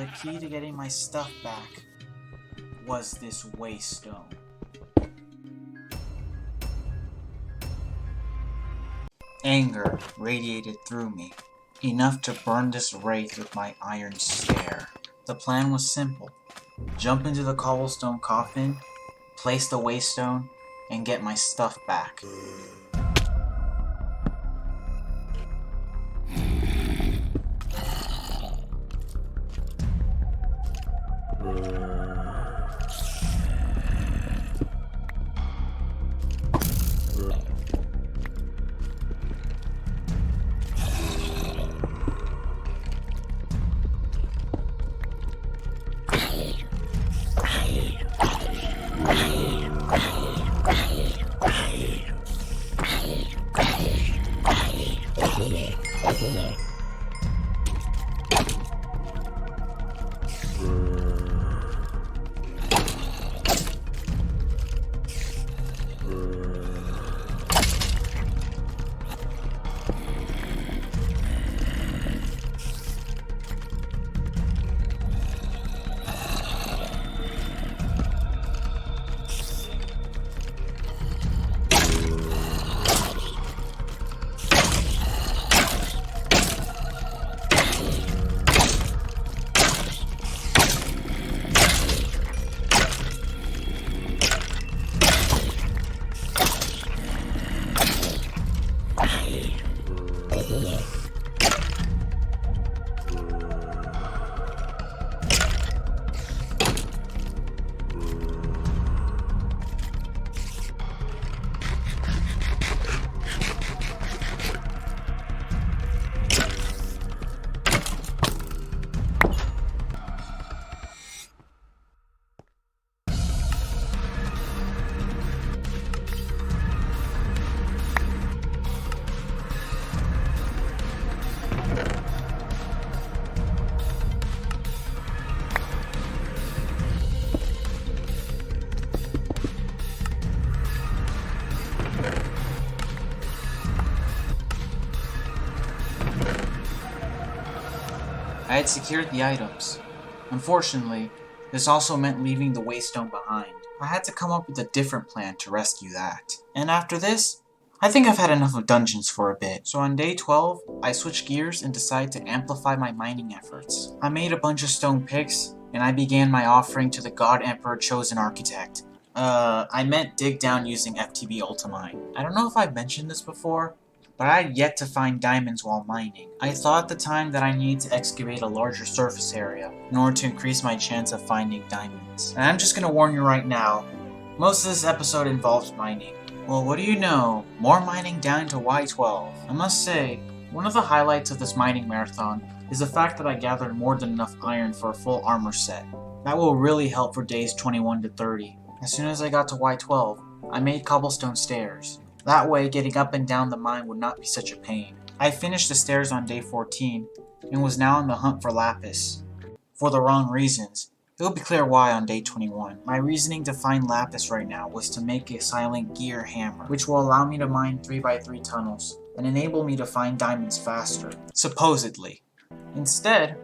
the key to getting my stuff back was this waystone. Anger radiated through me, enough to burn this wraith with my iron stare. The plan was simple. Jump into the cobblestone coffin, place the waystone, and get my stuff back. I had secured the items. Unfortunately, this also meant leaving the waystone behind. I had to come up with a different plan to rescue that. And after this, I think I've had enough of dungeons for a bit. So on day 12, I switched gears and decided to amplify my mining efforts. I made a bunch of stone picks, and I began my offering to the God Emperor Chosen Architect. I meant dig down using FTB Ultimine. I don't know if I've mentioned this before, but I had yet to find diamonds while mining. I thought at the time that I needed to excavate a larger surface area in order to increase my chance of finding diamonds. And I'm just gonna warn you right now, most of this episode involves mining. Well, what do you know? More mining down to Y12. I must say, one of the highlights of this mining marathon is the fact that I gathered more than enough iron for a full armor set. That will really help for days 21 to 30. As soon as I got to Y12, I made cobblestone stairs. That way, getting up and down the mine would not be such a pain. I finished the stairs on day 14, and was now on the hunt for lapis. For the wrong reasons. It will be clear why on day 21. My reasoning to find lapis right now was to make a silent gear hammer, which will allow me to mine 3x3 tunnels, and enable me to find diamonds faster. Supposedly. Instead,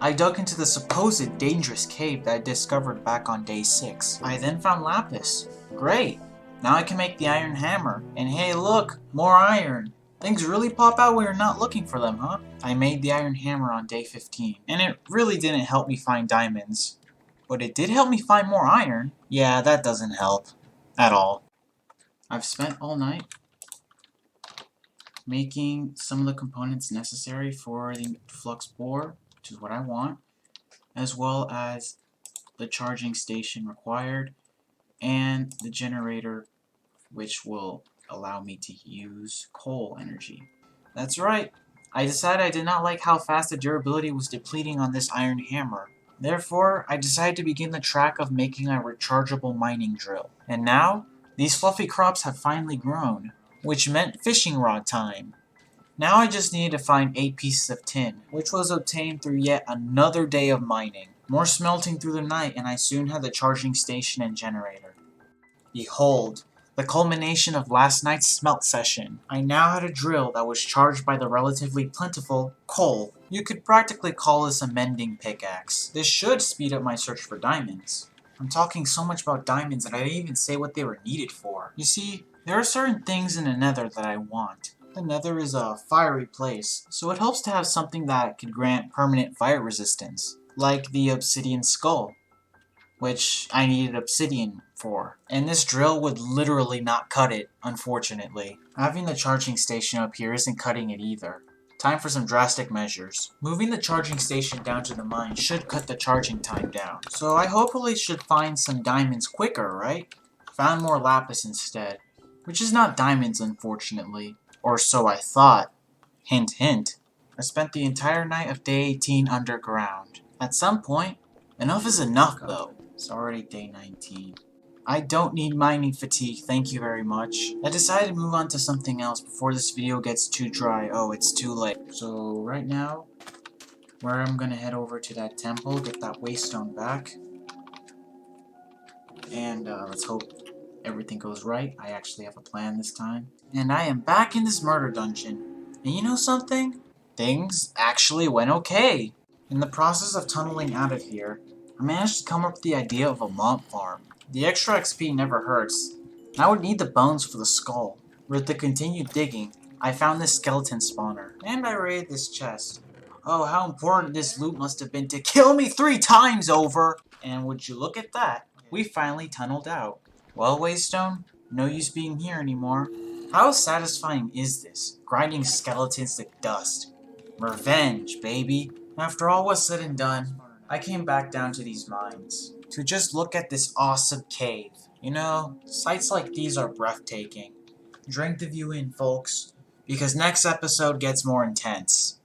I dug into the supposed dangerous cave that I discovered back on day 6. I then found lapis. Great! Now I can make the iron hammer. And hey look, more iron. Things really pop out when you're not looking for them, huh? I made the iron hammer on day 15. And it really didn't help me find diamonds. But it did help me find more iron. Yeah, that doesn't help. At all. I've spent all night making some of the components necessary for the Fluxbore, which is what I want, as well as the charging station required, and the generator, which will allow me to use coal energy. That's right, I decided I did not like how fast the durability was depleting on this iron hammer. Therefore, I decided to begin the track of making a rechargeable mining drill. And now, these fluffy crops have finally grown, which meant fishing rod time. Now I just needed to find 8 pieces of tin, which was obtained through yet another day of mining. More smelting through the night, and I soon had the charging station and generator. Behold, the culmination of last night's smelt session. I now had a drill that was charged by the relatively plentiful coal. You could practically call this a mending pickaxe. This should speed up my search for diamonds. I'm talking so much about diamonds that I didn't even say what they were needed for. You see, there are certain things in the nether that I want. The nether is a fiery place, so it helps to have something that could grant permanent fire resistance, like the obsidian skull, which I needed obsidian for. And this drill would literally not cut it, unfortunately. Having the charging station up here isn't cutting it either. Time for some drastic measures. Moving the charging station down to the mine should cut the charging time down. So I hopefully should find some diamonds quicker, right? Found more lapis instead. Which is not diamonds, unfortunately. Or so I thought. Hint, hint. I spent the entire night of day 18 underground. At some point, enough is enough though. It's already day 19. I don't need mining fatigue, thank you very much. I decided to move on to something else before this video gets too dry. Oh, it's too late. So right now, where I'm gonna head over to that temple, get that waystone back. And let's hope everything goes right. I actually have a plan this time. And I am back in this murder dungeon. And you know something? Things actually went okay. In the process of tunneling out of here, I managed to come up with the idea of a mob farm. The extra XP never hurts. I would need the bones for the skull. With the continued digging, I found this skeleton spawner, and I raided this chest. Oh, how important this loot must have been to kill me 3 times over! And would you look at that, we finally tunneled out. Well, Waystone, no use being here anymore. How satisfying is this, grinding skeletons to dust? Revenge, baby. After all was said and done, I came back down to these mines to just look at this awesome cave. You know, sights like these are breathtaking. Drink the view in, folks, because next episode gets more intense.